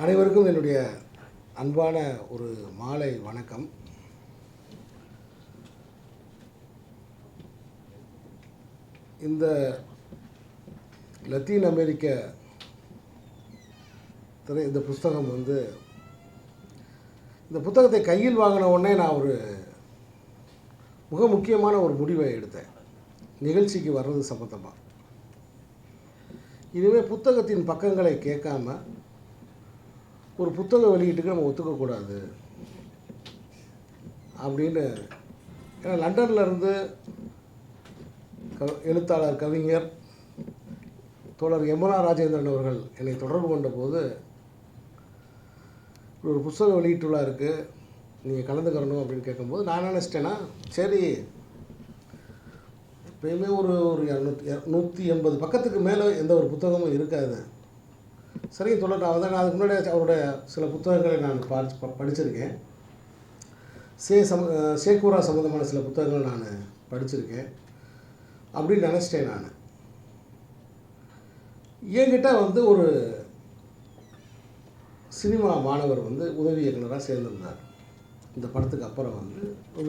அனைவருக்கும் என்னுடைய அன்பான ஒரு மாலை வணக்கம். இந்த லத்தீன் அமெரிக்க இந்த புத்தகம் இந்த புத்தகத்தை கையில் வாங்கின உடனே நான் ஒரு மிக முக்கியமான ஒரு முடிவை எடுத்தேன். நிகழ்ச்சிக்கு வர்றது சம்பந்தமாக இனிமேல் புத்தகத்தின் பக்கங்களை கேட்காம ஒரு புத்தக வெளியீட்டுக்கு நம்ம ஒத்துக்கக்கூடாது அப்படின்னு. ஏன்னா லண்டனில் இருந்து எழுத்தாளர் கவிஞர் தோழர் யமுனா ராஜேந்திரன் அவர்கள் என்னை தொடர்பு கொண்ட போது ஒரு புத்தக வெளியீட்டு விழா இருக்குது, நீங்கள் கலந்துக்கிறணும் அப்படின்னு கேட்கும்போது நான் நினச்சிட்டேன்னா, சரி எப்பயுமே ஒரு 180 பக்கத்துக்கு மேலே எந்த ஒரு புத்தகமும் இருக்காது. சரிங்க தோழர், நான் அதுக்கு முன்னாடி அவருடைய சில புத்தகங்களை நான் படிச்சிருக்கேன். சேக்கூரா சம்மந்தமான சில புத்தகங்கள் நான் படிச்சிருக்கேன் அப்படின்னு நினச்சிட்டேன். நான் என்கிட்ட ஒரு சினிமா மாணவர் உதவி இயக்குனராக சேர்ந்திருந்தார். இந்த படத்துக்கு அப்புறம்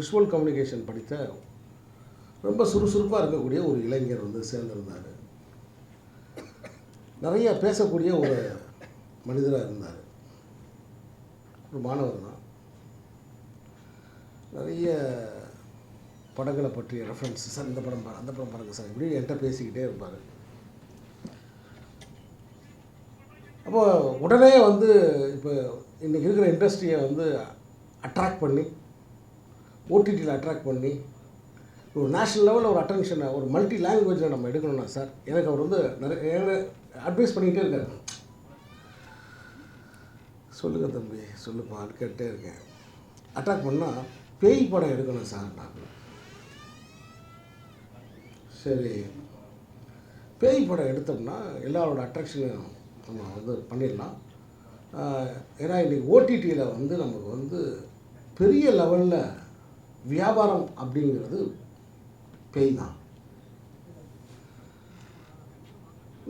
விஷுவல் கம்யூனிகேஷன் படித்த ரொம்ப சுறுசுறுப்பாக இருக்கக்கூடிய ஒரு இளைஞர் சேர்ந்திருந்தார். நிறைய பேசக்கூடிய ஒரு மனிதராக இருந்தார். ஒரு மாணவர் தான். நிறைய படங்களை பற்றிய ரெஃபரன்ஸ், சார் இந்த படம் அந்த படம் பாருங்கள் சார், இப்படி என்கிட்ட பேசிக்கிட்டே இருப்பார். அப்போ உடனே இப்போ இன்றைக்கி இருக்கிற இண்டஸ்ட்ரியை அட்ராக்ட் பண்ணி, ஓடிடியில் அட்ராக்ட் பண்ணி ஒரு நேஷ்னல் லெவலில் ஒரு அட்டென்ஷனை ஒரு மல்டி லாங்குவேஜில் நம்ம எடுக்கணும்னா சார், எனக்கு அவர் நிறைய அட்வைஸ் பண்ணிக்கிட்டே இருக்காரு. சொல்லுங்கள் தம்பி, சொல்லுப்பான்னு கேட்டே இருக்கேன். அட்ராக்ட் பண்ணால் பேய் படம் எடுக்கணும் சார். நான் சரி, பேய் படம் எடுத்தோம்னா எல்லாரோட அட்ராக்ஷனையும் நம்ம பண்ணிடலாம். ஏன்னா இன்றைக்கி ஓடிடியில் நமக்கு பெரிய லெவலில் வியாபாரம் அப்படிங்கிறது பேய் தான்.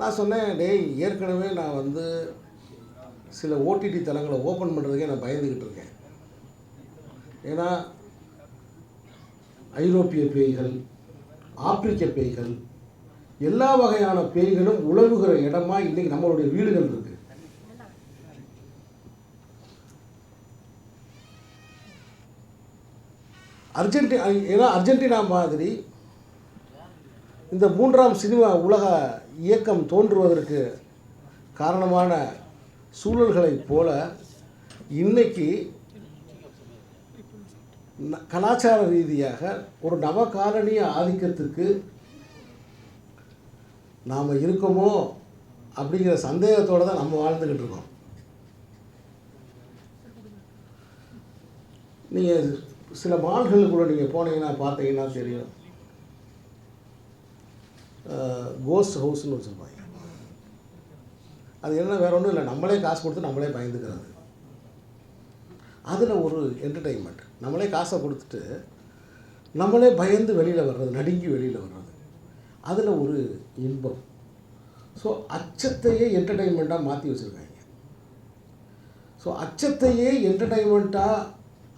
நான் சொன்னேன், டேய் ஏற்கனவே நான் சில ஓடிடி தளங்களை ஓப்பன் பண்ணுறதுக்கே நான் பயந்துக்கிட்டு இருக்கேன். ஏன்னா ஐரோப்பிய பேய்கள், ஆப்பிரிக்க பேய்கள், எல்லா வகையான பேய்களும் உழவுகிற இடமா இன்றைக்கி நம்மளுடைய வீடுகள் இருக்குது. அர்ஜென்டினா மாதிரி இந்த 3ஆம் சினிமா உலக இயக்கம் தோன்றுவதற்கு காரணமான சூழல்களைப் போல இன்றைக்கி கலாச்சார ரீதியாக ஒரு நவகாலனிய ஆதிக்கத்துக்கு நாம் இருக்கோமோ அப்படிங்கிற சந்தேகத்தோடு தான் நம்ம வாழ்ந்துக்கிட்டு இருக்கோம். நீங்கள் சில மால்களுக்குள்ளே நீங்கள் போனீங்கன்னா பார்த்தீங்கன்னா தெரியும், கோஸ்ட் ஹவுஸ்னு வச்சுருப்பாங்க. அது என்ன, வேறு ஒன்றும் இல்லை, நம்மளே காசு கொடுத்து நம்மளே பயந்துக்கிறது. அதில் ஒரு என்டர்டெயின்மெண்ட், நம்மளே காசை கொடுத்துட்டு நம்மளே பயந்து வெளியில் வர்றது, நடுங்கி வெளியில் வர்றது, அதில் ஒரு இன்பம். ஸோ அச்சத்தையே என்டர்டெயின்மெண்ட்டாக மாற்றி வச்சுருக்காங்க. ஸோ அச்சத்தையே என்டர்டெயின்மெண்ட்டாக,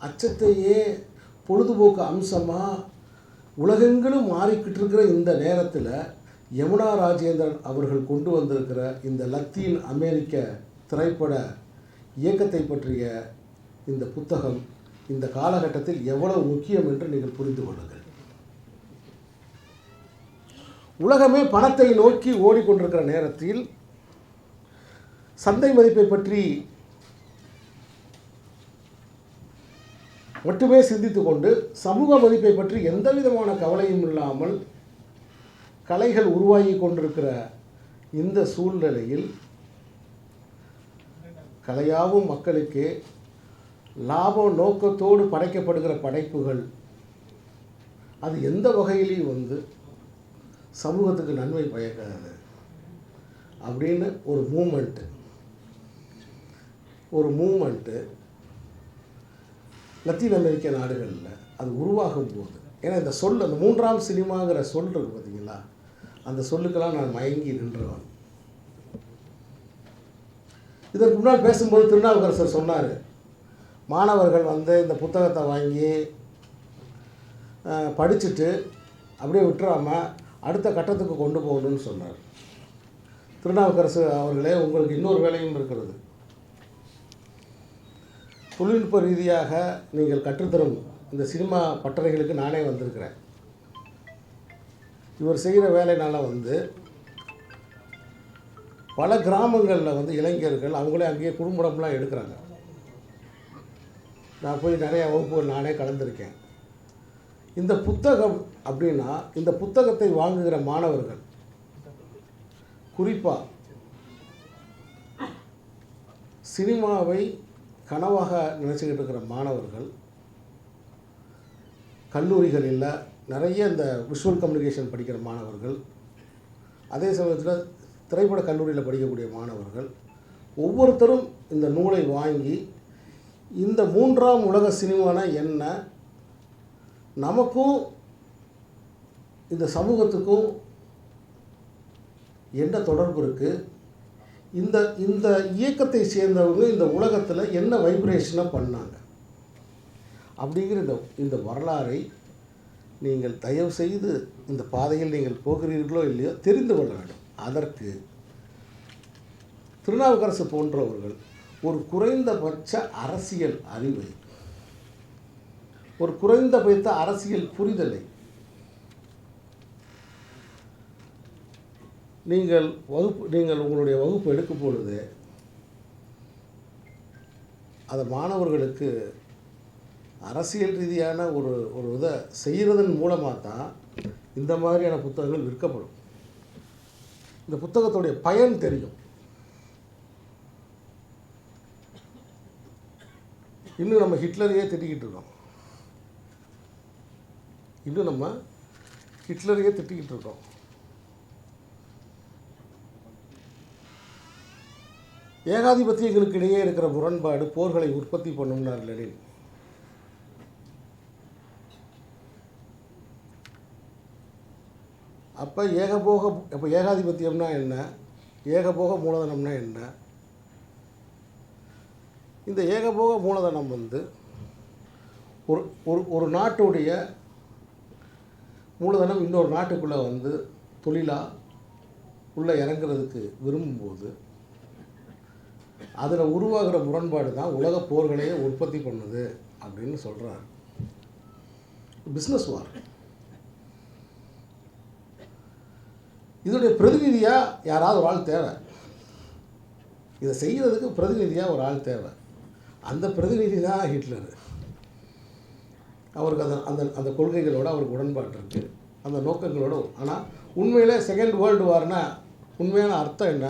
அச்சத்தையே பொழுதுபோக்கு அம்சமாக உலகெங்கிலும் மாறிக்கிட்டு இருக்கிற இந்த நேரத்தில் யமுனா ராஜேந்திரன் அவர்கள் கொண்டு வந்திருக்கிற இந்த லத்தீன் அமெரிக்க திரைப்பட இயக்கத்தை பற்றிய இந்த புத்தகம் இந்த காலகட்டத்தில் எவ்வளவு முக்கியம் என்று நீங்கள் புரிந்து கொள்ளுங்கள். உலகமே பணத்தை நோக்கி ஓடிக்கொண்டிருக்கிற நேரத்தில் சந்தை மதிப்பை பற்றி மட்டுமே சிந்தித்து கொண்டு சமூக மதிப்பை பற்றி எந்த விதமான கவலையும் இல்லாமல் கலைகள் உருவாகி கொண்டிருக்கிற இந்த சூழ்நிலையில் கலையாவும் மக்களுக்கே லாப நோக்கத்தோடு படைக்கப்படுகிற படைப்புகள் அது எந்த வகையிலையும் சமூகத்துக்கு நன்மை பயக்காது அப்படின்னு ஒரு மூமெண்ட்டு லத்தீன் அமெரிக்க நாடுகளில் அது உருவாகும் போது, ஏன்னா இந்த அந்த 3ஆம் சினிமாங்கிற சொல் இருக்குது பார்த்தீங்களா, அந்த சொல்லுக்கெல்லாம் நான் மயங்கி நின்றவன். இதற்கு முன்னால் பேசும்போது திருநாவுக்கரசர் சொன்னார், மாணவர்கள் வந்து இந்த புத்தகத்தை வாங்கி படிச்சுட்டு அப்படியே விட்டுறாமல் அடுத்த கட்டத்துக்கு கொண்டு போகணும்னு சொன்னார். திருநாவுக்கரசு அவர்களே, உங்களுக்கு இன்னொரு வேலையும் இருக்கிறது. தொழில்நுட்ப ரீதியாக நீங்கள் கற்றுத்தரும் இந்த சினிமா பட்டறைகளுக்கு நானே வந்திருக்கிறேன். இவர் செய்கிற வேலைனால வந்து பல கிராமங்களில் வந்து இளைஞர்கள் அவங்களே அங்கேயே குடும்பம்லாம் எடுக்கிறாங்க. நான் போய் நிறையா வகுப்புகள் நானே கலந்துருக்கேன். இந்த புத்தகம் அப்படின்னா இந்த புத்தகத்தை வாங்குகிற மாணவர்கள், குறிப்பாக சினிமாவை கனவாக நினச்சிக்கிட்டு இருக்கிற மாணவர்கள், கல்லூரிகளில் நிறைய இந்த விஷுவல் கம்யூனிகேஷன் படிக்கிற மாணவர்கள், அதே சமயத்தில் திரைப்பட கல்லூரியில் படிக்கக்கூடிய மாணவர்கள் ஒவ்வொருத்தரும் இந்த நூலை வாங்கி இந்த 3ஆம் உலக சினிமானா என்ன, நமக்கும் இந்த சமூகத்துக்கும் என்ன தொடர்பு இருக்குது, இந்த இந்த இயக்கத்தை சேர்ந்தவங்க இந்த உலகத்தில் என்ன வைப்ரேஷனை பண்ணாங்க அப்படிங்கிற இந்த வரலாறை நீங்கள் தயவு செய்து இந்த பாதையில் நீங்கள் போகிறீர்களோ இல்லையோ தெரிந்து கொள்ள வேண்டும். அதற்கு திருநாவுக்கரசு போன்றவர்கள் ஒரு குறைந்தபட்ச அரசியல் அறிவை, ஒரு குறைந்தபட்ச அரசியல் புரிதலை நீங்கள் உங்களுடைய வகுப்பு எடுக்கும் பொழுது அதை மாணவர்களுக்கு அரசியல் ரீதியான ஒரு இதை செய்கிறதன் மூலமாக தான் இந்த மாதிரியான புத்தகங்கள் விற்கப்படும். இந்த புத்தகத்துடைய பயன் தெரியும். இன்னும் நம்ம ஹிட்லரையே திட்டிக்கிட்டு இருக்கோம். ஏகாதிபத்தியங்களுக்கு இடையே இருக்கிற முரண்பாடு போர்களை உற்பத்தி பண்ணும்னார் லெனின். அப்போ ஏகாதிபத்தியம்னா என்ன, ஏகபோக மூலதனம்னா என்ன? இந்த ஏகபோக மூலதனம் வந்து ஒரு நாட்டுடைய மூலதனம் இன்னொரு நாட்டுக்குள்ளே வந்து தொழிலாக உள்ளே இறங்குறதுக்கு விரும்பும்போது அதில் உருவாகிற முரண்பாடு தான் உலக போர்களையே உற்பத்தி பண்ணுது அப்படின்னு சொல்கிறார். பிஸ்னஸ் வார். இதனுடைய பிரதிநிதியாக யாராவது ஒரு ஆள் தேவை. இதை செய்கிறதுக்கு பிரதிநிதியாக ஒரு ஆள் தேவை. அந்த பிரதிநிதி தான் ஹிட்லர். அவருக்கு அந்த கொள்கைகளோடு அவருக்கு உடன்பாடு இருக்குது, அந்த நோக்கங்களோடு. ஆனால் உண்மையிலே செகண்ட் வேர்ல்டு வார்னா உண்மையான அர்த்தம் என்ன?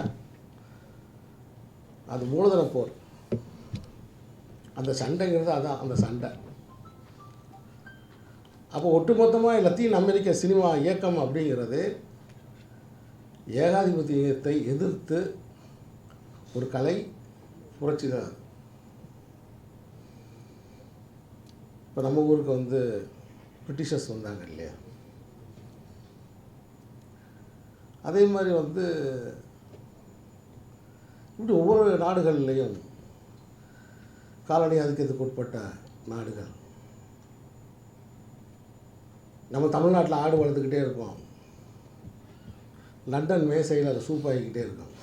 அது மூலதன போர். அந்த சண்டைங்கிறது அதான் அந்த சண்டை. அப்போ ஒட்டுமொத்தமாக லத்தீன் அமெரிக்க சினிமா இயக்கம் அப்படிங்கிறது ஏகாதிபத்தியத்தை எதிர்த்து ஒரு கலை புரட்சி தான். இப்போ நம்ம ஊருக்கு வந்து பிரிட்டிஷர்ஸ் வந்தாங்க இல்லையா, அதே மாதிரி வந்து இப்படி ஒவ்வொரு நாடுகள்லேயும் காலனி ஆதிக்கத்துக்கு உட்பட்ட நாடுகள். நம்ம தமிழ்நாட்டில் ஆடு வளர்த்துக்கிட்டே இருக்கோம், லண்டன் மேசையில் அதை சூப்பாகிக்கிட்டே இருக்கும்.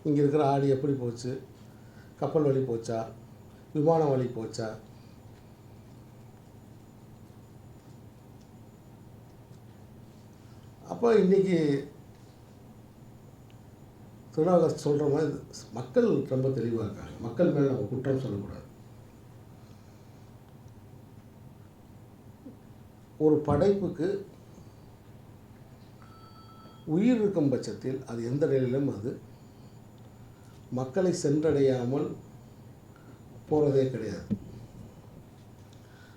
இங்கே இருக்கிற ஆடு எப்படி போச்சு? கப்பல் வழி போச்சா, விமானம் வழி போச்சா? அப்போ இன்றைக்கி திருநாவுக்கரசர் சொல்கிற மாதிரி மக்கள் ரொம்ப தெளிவாக இருக்காங்க. மக்கள் மேலே நம்ம குற்றம் சொல்லக்கூடாது. ஒரு படைப்புக்கு உயிர் இருக்கும் பட்சத்தில் அது எந்த நிலையிலும் அது மக்களை சென்றடையாமல் போகிறதே கிடையாது.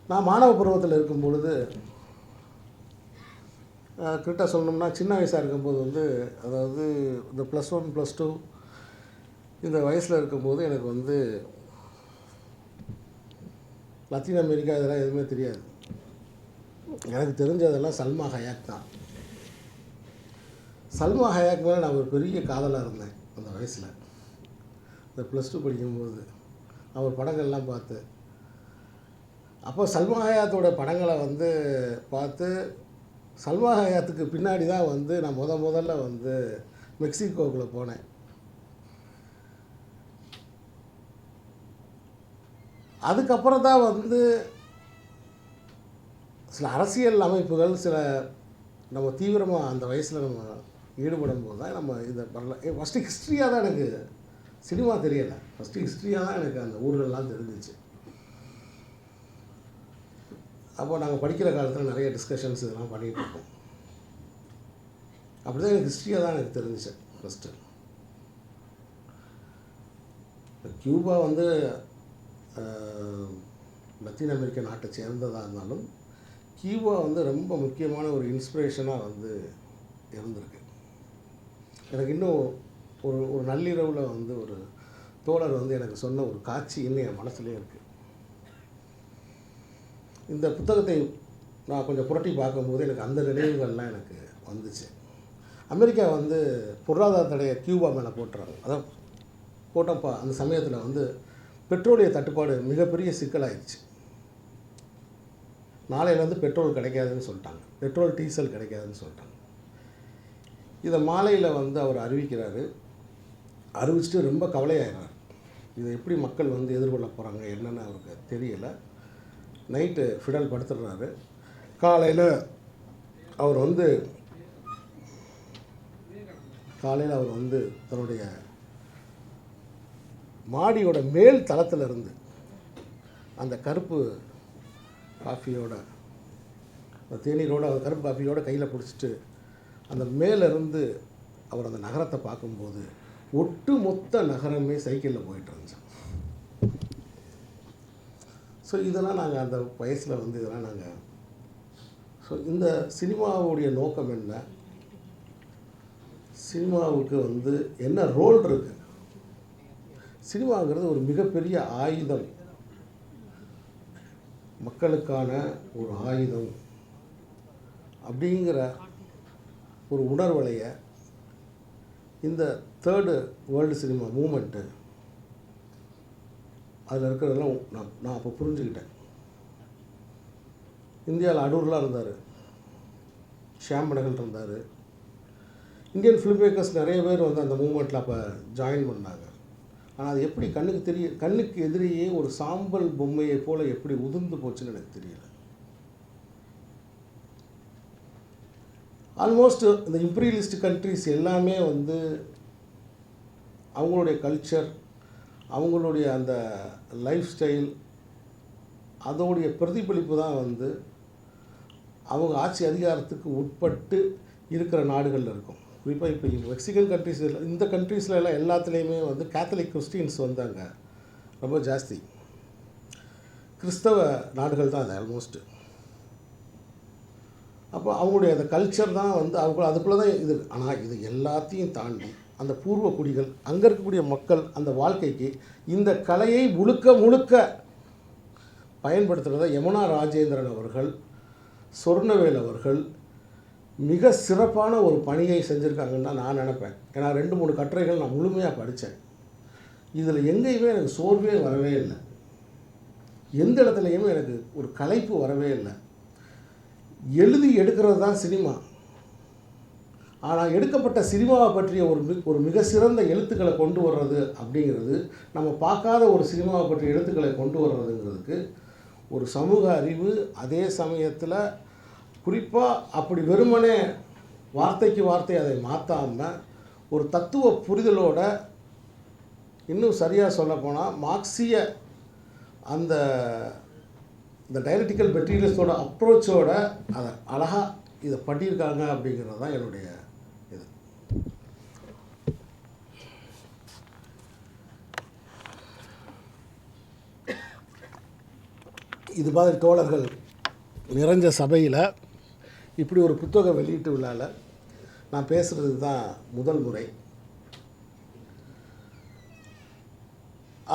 நான் மாணவ பருவத்தில் இருக்கும் பொழுது கரெக்டாக சொல்லணும்னா சின்ன வயசாக இருக்கும்போது வந்து, அதாவது இந்த +1 +2 இந்த வயசில் இருக்கும்போது எனக்கு வந்து லத்தீன் அமெரிக்கா இதெல்லாம் எதுவுமே தெரியாது. எனக்கு தெரிஞ்சதெல்லாம் சல்மா ஹயாக் தான். சல்மா ஹயாக் மேலே நான் ஒரு பெரிய காதலாக இருந்தேன். அந்த வயசில் இந்த +2 படிக்கும்போது அவர் படங்கள்லாம் பார்த்து, அப்போ சல்மா ஹயாத்தோட படங்களை வந்து பார்த்து, சல்மா ஹயாத்துக்கு பின்னாடி தான் வந்து நான் முதல்ல வந்து மெக்சிகோவுக்குள்ளே போனேன். அதுக்கப்புறம் தான் வந்து சில அரசியல் அமைப்புகள், சில நம்ம தீவிரமாக அந்த வயசில் நம்ம ஈடுபடும் போது தான் நம்ம இதை வரலாம். ஃபஸ்ட்டு ஹிஸ்ட்ரியாக தான் எனக்கு சினிமா தெரியலை. ஃபஸ்ட்டு ஹிஸ்ட்ரியாக தான் எனக்கு அந்த ஊர்கள்லாம் தெரிஞ்சிச்சு. அப்போ நாங்கள் படிக்கிற காலத்தில் நிறைய டிஸ்கஷன்ஸ் இதெல்லாம் பண்ணிகிட்டு இருக்கோம். அப்படி தான் எனக்கு ஹிஸ்ட்ரியாக தான் எனக்கு தெரிஞ்சிச்சு ஃபஸ்ட்டு. கியூபா வந்து லத்தீன் அமெரிக்க நாட்டை சேர்ந்ததாக இருந்தாலும் கியூபா வந்து ரொம்ப முக்கியமான ஒரு இன்ஸ்பிரேஷனாக வந்து இருந்திருக்கு. எனக்கு இன்னும் ஒரு நள்ளிரவில் வந்து ஒரு தோழர் வந்து எனக்கு சொன்ன ஒரு காட்சி இன்னும் என் மனசுலேயே இருக்குது. இந்த புத்தகத்தை நான் கொஞ்சம் புரட்டி பார்க்கும்போது எனக்கு அந்த நினைவுகள்லாம் எனக்கு வந்துச்சு. அமெரிக்கா வந்து பொருளாதார தடையை கியூபா மேலே போட்டுறாங்க. அதான் போட்டப்போ அந்த சமயத்தில் வந்து பெட்ரோலிய தட்டுப்பாடு மிகப்பெரிய சிக்கலாயிடுச்சு. நாளையிலேருந்து பெட்ரோல் கிடைக்காதுன்னு சொல்லிட்டாங்க. பெட்ரோல் டீசல் கிடைக்காதுன்னு சொல்லிட்டாங்க. இதை மாலையில் வந்து அவர் அறிவிக்கிறாரு. அறிவிச்சிட்டு ரொம்ப கவலையாகிறார். இதை எப்படி மக்கள் வந்து எதிர்கொள்ள போகிறாங்க என்னென்னு அவருக்கு தெரியலை. நைட்டு ஃபிடல் படுத்துடுறாரு. காலையில் அவர் வந்து தன்னுடைய மாடியோட மேல் தளத்தில் இருந்து அந்த கருப்பு காஃபியோட தேநீரோட கருப்பு காஃபியோட கையில் பிடிச்சிட்டு அந்த மேலேருந்து அவர் அந்த நகரத்தை பார்க்கும்போது ஒட்டு மொத்த நகரமே சைக்கிளில் போயிட்டு இருந்துச்சு. ஸோ இதெல்லாம் நாங்கள் அந்த வயசில் வந்து இதெல்லாம் நாங்கள் இந்த சினிமாவுடைய நோக்கம் என்ன, சினிமாவுக்கு வந்து என்ன ரோல் இருக்குது, சினிமாங்கிறது ஒரு மிகப்பெரிய ஆயுதம், மக்களுக்கான ஒரு ஆயுதம் அப்படிங்கிற ஒரு உணர்வலைய இந்த தேர்டு வேர்ல்டு சினிமா மூமெண்ட்டு அதில் இருக்கிறதெல்லாம் நான் அப்போ புரிஞ்சுக்கிட்டேன். இந்தியாவில் அடூர்லாம் இருந்தார், ஷியாம் பெனகல் இருந்தார், இந்தியன் ஃபிலிம் மேக்கர்ஸ் நிறைய பேர் வந்து அந்த மூமெண்ட்டில் அப்போ ஜாயின் பண்ணாங்க. ஆனால் அது எப்படி கண்ணுக்கு எதிரியே ஒரு சாம்பல் பொம்மையை போல் எப்படி உதிர்ந்து போச்சுன்னு எனக்கு தெரியல. ஆல்மோஸ்ட் இந்த இம்பீரியலிஸ்ட் கண்ட்ரிஸ் எல்லாமே வந்து அவங்களுடைய கல்ச்சர், அவங்களுடைய அந்த லைஃப் ஸ்டைல், அதோடைய பிரதிபலிப்பு தான் வந்து அவங்க ஆட்சி அதிகாரத்துக்கு உட்பட்டு இருக்கிற நாடுகளில் இருக்கும். குறிப்பாக இப்போ மெக்சிகன் கண்ட்ரிஸ், இந்த கண்ட்ரீஸில் எல்லாம் எல்லாத்துலேயுமே வந்து கேத்தலிக் கிறிஸ்டின்ஸ் வந்து அங்கே ரொம்ப ஜாஸ்தி. கிறிஸ்தவ நாடுகள் தான் அது ஆல்மோஸ்ட்டு. அப்போ அவங்களுடைய அந்த கல்ச்சர் தான் வந்து அதுக்குள்ளே தான் இது. ஆனால் இது எல்லாத்தையும் தாண்டி அந்த பூர்வ குடிகள், அங்கே இருக்கக்கூடிய மக்கள் அந்த வாழ்க்கைக்கு இந்த கலையை முழுக்க பயன்படுத்துகிறத யமுனா ராஜேந்திரன் அவர்கள், சொர்ணவேல் அவர்கள் மிக சிறப்பான ஒரு பணியை செஞ்சுருக்காங்கன்னு தான் நான் நினப்பேன். ஏன்னா 2-3 கட்டுரைகள் நான் முழுமையாக படித்தேன். இதில் எங்கேயுமே எனக்கு சோர்வே வரவே இல்லை, எந்த இடத்துலையுமே எனக்கு ஒரு களைப்பு வரவே இல்லை. எழுதி எடுக்கிறது தான் சினிமா. ஆனால் எடுக்கப்பட்ட சினிமாவை பற்றிய ஒரு மிக சிறந்த எழுத்துக்களை கொண்டு வர்றது அப்படிங்கிறது, நம்ம பார்க்காத ஒரு சினிமாவை பற்றிய எழுத்துக்களை கொண்டு வர்றதுங்கிறதுக்கு ஒரு சமூக அறிவு, அதே சமயத்தில் குறிப்பாக அப்படி வெறுமனே வார்த்தைக்கு வார்த்தை அதை மாற்றாமல் ஒரு தத்துவ புரிதலோட, இன்னும் சரியாக சொல்லப்போனால் மார்க்சிய அந்த டைலக்டிக்கல் மெட்டீரியல்ஸோட அப்ரோச்சோட அதை அழகாக இதை பண்ணியிருக்காங்க அப்படிங்கிறது தான் என்னுடைய இது. இது மாதிரி தோழர்கள் நிறைஞ்ச சபையில் இப்படி ஒரு புத்தக வெளியீட்டு விழாவில் நான் பேசுகிறது தான் முதல் முறை.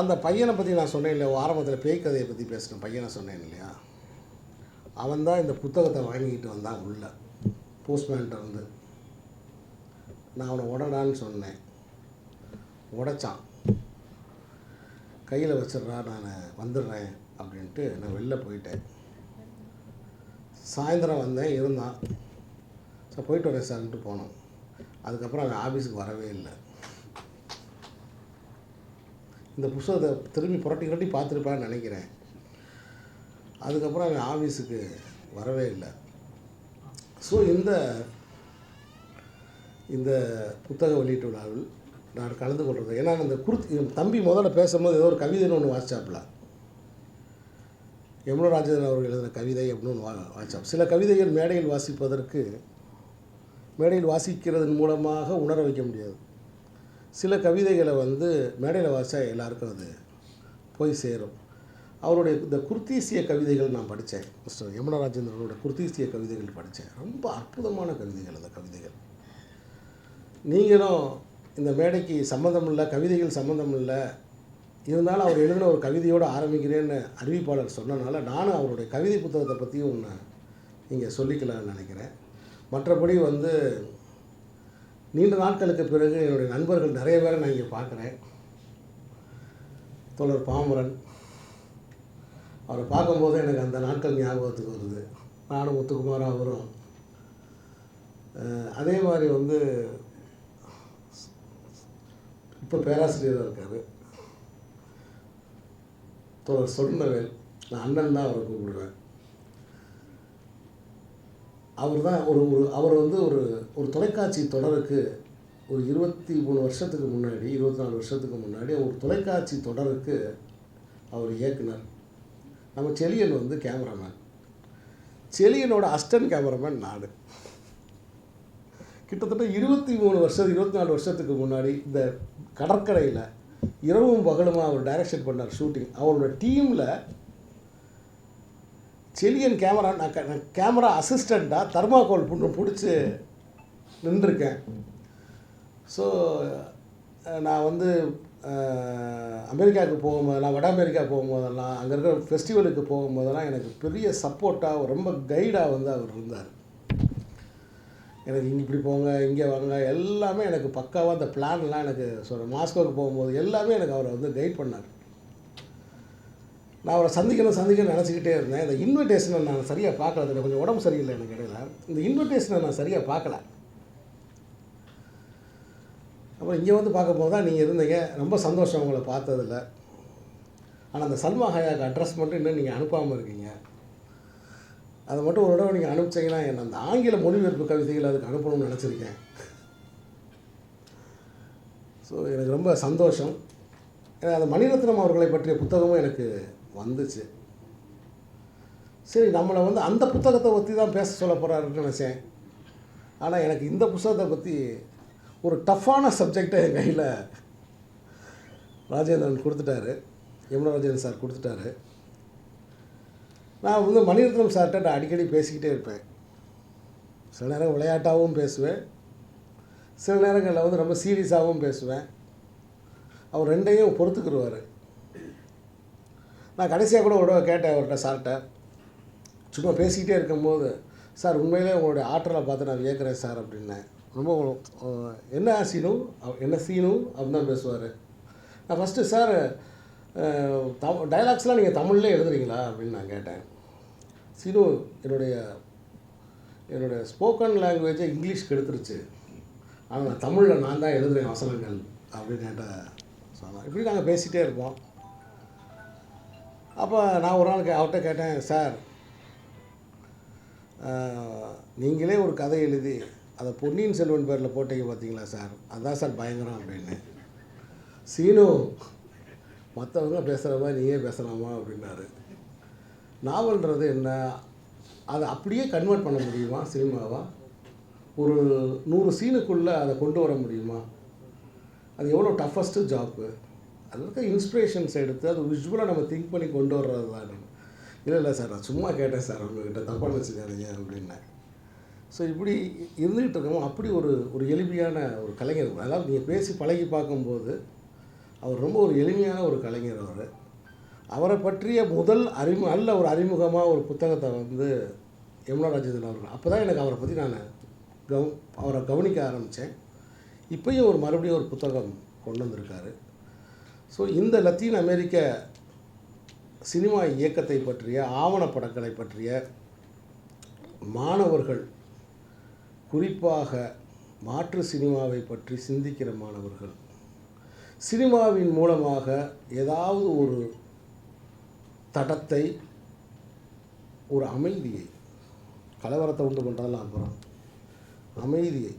அந்த பையனை பற்றி நான் சொன்னேன் இல்லையா, ஆரம்பத்தில் பேய் கதையை பற்றி பேசினேன், பையனை சொன்னேன் இல்லையா, அவன் தான் இந்த புத்தகத்தை வாங்கிட்டு வந்தான் உள்ள போஸ்ட்மேன்ட்ட வந்து. நான் அவனை உடனான்னு சொன்னேன். உடைச்சான். கையில் வச்சிடுறா, நான் வந்துடுறேன் அப்படின்ட்டு நான் வெளில போயிட்டேன். சாயந்தரம் வந்தேன், இருந்தான். சார் போயிட்டு வரேன் சார்ன்ட்டு போனோம். அதுக்கப்புறம் அவன் ஆஃபீஸுக்கு வரவே இல்லை. இந்த புத்தகத்தை திரும்பி புரட்டி பார்த்துருப்பான்னு நினைக்கிறேன். அதுக்கப்புறம் அவன் ஆஃபீஸுக்கு வரவே இல்லை. ஸோ இந்த புத்தக வெளியீட்டு விழாவில் நான் கலந்து கொள்வது, ஏன்னா அந்த தம்பி முதல்ல பேசும்போது ஏதோ ஒரு கவிதைன்னு ஒன்று வாசிச்சாப்புல, யமுனா ராஜேந்திரன் அவர்கள் எழுதின கவிதை அப்படின்னு ஒன்று வாசிச்சாப். சில கவிதைகள் மேடையில் வாசிக்கிறதன் மூலமாக உணர வைக்க முடியாது. சில கவிதைகளை மேடையில் வாசித்தா எல்லாருக்கும் அது போய் சேரும். அவருடைய இந்த குர்தீசிய கவிதைகள் நான் படித்தேன். மிஸ்டர் யமுனா ராஜேந்திரனோட குர்தீசிய கவிதைகள் படித்தேன். ரொம்ப அற்புதமான கவிதைகள் அந்த கவிதைகள். நீங்களும் இந்த மேடைக்கு சம்மந்தம் இல்லை, கவிதைகள் சம்மந்தம் இல்லை, இருந்தாலும் அவர் எழுதின ஒரு கவிதையோடு ஆரம்பிக்கிறேன்னு அறிவிப்பாளர் சொன்னனால நானும் அவருடைய கவிதை புத்தகத்தை பற்றியும் ஒன்று இங்கே சொல்லிக்கலாம்னு நினைக்கிறேன். மற்றபடி நீண்ட நாட்களுக்கு பிறகு என்னுடைய நண்பர்கள் நிறைய பேரை நான் இங்கே பார்க்குறேன். தோழர் பாமரன், அவரை பார்க்கும்போது எனக்கு அந்த நாட்கள் ஞாபகத்துக்கு வருது. நானும் முத்துக்குமார் அவரும். அதே மாதிரி இப்போ பேராசிரியராக இருக்கார் தோழர் சொன்னவேல். நான் அண்ணன் தான் அவரை கூப்பிடுவேன். அவர் தான் அவர் ஒரு தொலைக்காட்சி தொடருக்கு ஒரு 23 வருஷத்துக்கு முன்னாடி, 24 வருஷத்துக்கு முன்னாடி ஒரு தொலைக்காட்சி தொடருக்கு அவர் இயக்குனர். நம்ம செலியன் கேமராமேன். செலியனோட அசிஸ்டன்ட் கேமராமேன் நான். கிட்டத்தட்ட 24 வருஷத்துக்கு முன்னாடி இந்த கடற்கரையில் இரவும் பகலுமா அவர் டைரக்ஷன் பண்ணார் ஷூட்டிங். அவரோட டீமில் செலியன் நான் கேமரா அசிஸ்டண்ட்டாக தர்மாக்கோல் பிடிச்சி நின்றுருக்கேன். ஸோ நான் அமெரிக்காவுக்கு போகும்போதெல்லாம், வட அமெரிக்கா போகும்போதெல்லாம், அங்கே இருக்கிற ஃபெஸ்டிவலுக்கு போகும்போதெல்லாம் எனக்கு பெரிய சப்போர்ட்டாக, ரொம்ப கைடாக அவர் இருந்தார். எனக்கு இங்கே இப்படி போங்க, இங்கே வாங்க, எல்லாமே எனக்கு பக்காவாக அந்த பிளான்லாம் எனக்கு மாஸ்கோவுக்கு போகும்போது எல்லாமே எனக்கு அவர் கைட் பண்ணார். நான் அவரை சந்திக்கணும் நினச்சிக்கிட்டே இருந்தேன். இந்த இன்விடேஷனை நான் சரியாக பார்க்கல. அதில் கொஞ்சம் உடம்பு சரியில்லை எனக்கு இடையில. இந்த இன்விடேஷனை நான் சரியாக பார்க்கல. அப்புறம் இங்கே பார்க்கும்போது தான் நீங்கள் இருந்தீங்க. ரொம்ப சந்தோஷம் உங்களை பார்த்ததில்ல. ஆனால் அந்த சல்மா ஹயாக்கு அட்ரஸ் மட்டும் இன்னும் நீங்கள் அனுப்பாமல் இருக்கீங்க. அதை மட்டும் ஒரு தடவை நீங்கள் அனுப்பிச்சிங்கன்னா என்ன அந்த ஆங்கில மொழிபெயர்ப்பு கவிதைகள் அதுக்கு அனுப்பணும்னு நினச்சிருக்கேன். ஸோ எனக்கு ரொம்ப சந்தோஷம். ஏன்னா அந்த மணிரத்னம் அவர்களை பற்றிய புத்தகமும் எனக்கு வந்துச்சு. சரி, நம்மளை அந்த புத்தகத்தை பற்றி தான் பேச சொல்ல போகிறாருன்னு நினச்சேன். ஆனால் எனக்கு இந்த புத்தகத்தை பற்றி ஒரு டஃப்பான சப்ஜெக்டை என் கையில் ராஜேந்திரன் கொடுத்துட்டாரு, யமுனா ராஜேந்திரன் சார் கொடுத்துட்டாரு. நான் மணிரத்னம் சார்கிட்ட நான் அடிக்கடி பேசிக்கிட்டே இருப்பேன். சில நேரம் விளையாட்டாகவும் பேசுவேன், சில நேரங்களில் ரொம்ப சீரியஸாகவும் பேசுவேன். அவர் ரெண்டையும் பொறுத்துக்கிடுவார். நான் கடைசியாக கூட ஒரு கேட்டேன் அவர்கிட்ட, சார்கிட்ட சும்மா பேசிக்கிட்டே இருக்கும்போது, சார் உண்மையிலே உங்களுடைய ஆற்றலை பார்த்து நான் வியக்கிறேன் சார் அப்படின்னேன். ரொம்ப என்ன சீனு அப்படின்னு தான் பேசுவார். நான் ஃபஸ்ட்டு, சார் டைலாக்ஸ்லாம் நீங்கள் தமிழ்லேயே எழுதுறீங்களா அப்படின்னு நான் கேட்டேன். சீனு, என்னுடைய ஸ்போக்கன் லாங்குவேஜை இங்கிலீஷ்க்கு எடுத்துருச்சு, ஆனால் நான் தமிழில் நான் தான் எழுதுகிறேன் வசனங்கள் அப்படின்னு என்கிட்ட சொன்னார். இப்படி நாங்கள் பேசிகிட்டே இருப்போம். அப்போ நான் ஒரு நாள் அவர்கிட்ட கேட்டேன், சார் நீங்களே ஒரு கதை எழுதி அதை பொன்னியின் செல்வன் பேரில் போட்டீங்க பார்த்தீங்களா சார், அதுதான் சார் பயங்கரம் அப்படின்னு. சீனு, மற்றவங்க பேசுகிற மாதிரி நீயே பேசலாமா அப்படின்னாரு. நாவல்ன்றது என்ன, அதை அப்படியே கன்வெர்ட் பண்ண முடியுமா சினிமாவா? ஒரு 100 சீனுக்குள்ளே அதை கொண்டு வர முடியுமா? அது எவ்வளோ டஃபஸ்ட்டு ஜாப்பு. அதில் இருக்க இன்ஸ்பிரேஷன்ஸ் எடுத்து அது விஷுவலாக நம்ம திங்க் பண்ணி கொண்டு வர்றது தான். இல்லை சார், நான் சும்மா கேட்டேன் சார், உங்கள்கிட்ட தப்பாக வச்சுக்காதீங்க அப்படின்னேன். ஸோ இப்படி இருந்துகிட்டு இருக்கோம். அப்படி ஒரு எளிமையான ஒரு கலைஞர். அதாவது நீங்கள் பேசி பழகி பார்க்கும்போது அவர் ரொம்ப ஒரு எளிமையான ஒரு கலைஞர். அவரை பற்றிய முதல் நல்ல ஒரு அறிமுகமாக ஒரு புத்தகத்தை யமுனா ராஜேந்திரன் அவர்கள், அப்போ தான் எனக்கு அவரை பற்றி நான் அவரை கவனிக்க ஆரம்பித்தேன். இப்போயும் மறுபடியும் ஒரு புத்தகம் கொண்டு வந்திருக்காரு. ஸோ இந்த லத்தீன் அமெரிக்க சினிமா இயக்கத்தை பற்றிய ஆவணப்படங்களை பற்றிய மாணவர்கள், குறிப்பாக மாற்று சினிமாவை பற்றி சிந்திக்கிற மாணவர்கள், சினிமாவின் மூலமாக ஏதாவது ஒரு தடத்தை, ஒரு அமைதியை, கலவரத்தை உண்டு பண்ணுறதெல்லாம் அப்புறம், அமைதியை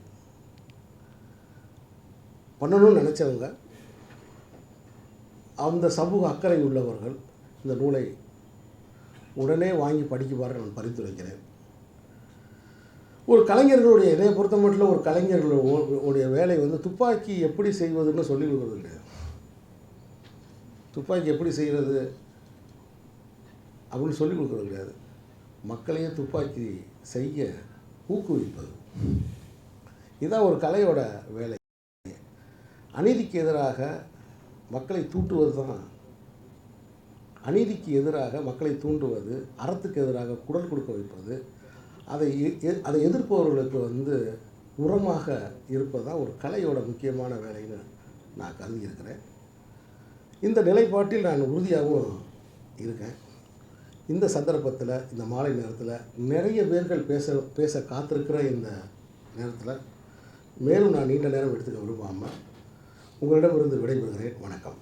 பண்ணணும்னு நினச்சவங்க, அந்த சமூக அக்கறை உள்ளவர்கள் இந்த நூலை உடனே வாங்கி படிக்குமாறு நான் பரிந்துரைக்கிறேன். ஒரு கலைஞர்களுடைய, என்னைய பொறுத்த மட்டும் ஒரு கலைஞர்களுடைய வேலை வந்து துப்பாக்கி எப்படி செய்வதுன்னு சொல்லி கொடுக்குறது கிடையாது. துப்பாக்கி எப்படி செய்கிறது அப்படின்னு சொல்லிக் கொடுக்குறது கிடையாது. மக்களையே துப்பாக்கி செய்ய ஊக்குவிப்பது, இதுதான் ஒரு கலையோட வேலை. அநீதிக்கு எதிராக மக்களை தூண்டுவது தான், அநீதிக்கு எதிராக மக்களை தூண்டுவது, அறத்துக்கு எதிராக குரல் கொடுக்க வைப்பது, அதை எதிர்ப்பவர்களுக்கு வந்து உரமாக இருப்பது தான் ஒரு கலையோட முக்கியமான வேலைன்னு நான் கருதியிருக்கிறேன். இந்த நிலைப்பாட்டில் நான் உறுதியாகவும் இருக்கேன். இந்த சந்தர்ப்பத்தில், இந்த மாலை நேரத்தில் நிறைய பேர்கள் பேச காத்திருக்கிற இந்த நேரத்தில் மேலும் நான் நீண்ட நேரம் எடுத்துக்க விரும்பாமல் உங்களிடமிருந்து விடைபெறுகிறேன். வணக்கம்.